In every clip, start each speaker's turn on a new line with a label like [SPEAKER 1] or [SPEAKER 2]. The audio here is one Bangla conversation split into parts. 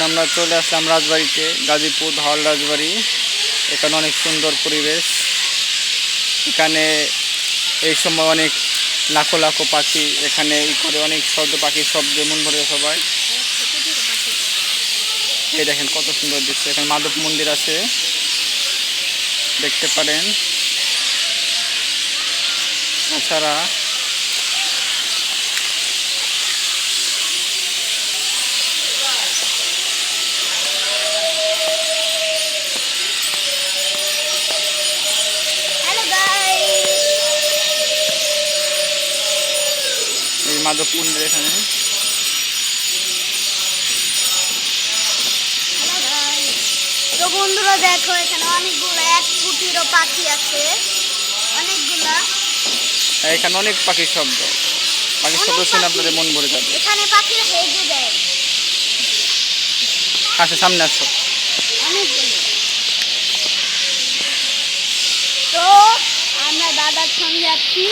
[SPEAKER 1] আমরা চলে আসলাম রাজবাড়িতে, গাজীপুর ভাওয়াল রাজবাড়ি। এখানে অনেক সুন্দর পরিবেশ। এখানে এই সময় অনেক লাখো লাখো পাখি এখানে করে, অনেক শব্দ, পাখির শব্দে মন ভরে সবাই। এই দেখেন কত সুন্দর দৃশ্য। এখানে মাধব মন্দির আছে, দেখতে পারেন। তাছাড়া এই মাধব মন্দির এখানে
[SPEAKER 2] তো বন্ধুরা দেখো, এখানে অনেকগুলো 1 কোটিরও পাখি আছে, অনেকগুলা।
[SPEAKER 1] এখানে অনেক পাখির শব্দ, পাখির শব্দ শুনে আপনাদের মন ভরে যাবে।
[SPEAKER 2] এখানে পাখিরা হেগে দেয়।
[SPEAKER 1] আসো, সামনে আসো।
[SPEAKER 2] অনেকগুলো। তো আমরা দাদার সঙ্গে যাচ্ছি।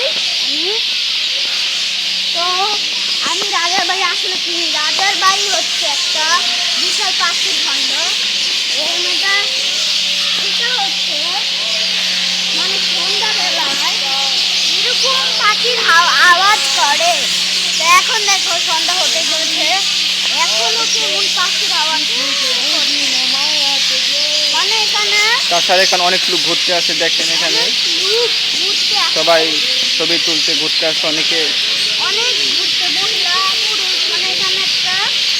[SPEAKER 2] আমি রাজার বাড়ি আসলে চিনি। রাজার বাড়ি হচ্ছে একটা বিশাল পাখির খণ্ড। এর মেয়েটা এটা হচ্ছে মানে সন্ধ্যাবেলায় এরকম পাখির আওয়াজ করে। তো এখন দেখো সন্ধ্যা হতে চলেছে, এখনো কেমন পাখির আওয়াজ মানে এখানে।
[SPEAKER 1] তাছাড়া এখানে অনেক লোক ঘুরতে আসে, দেখেন এখানে
[SPEAKER 2] ঘুরতে আসে।
[SPEAKER 1] সবাই ছবি তুলতে ঘুরতে আসে অনেকে।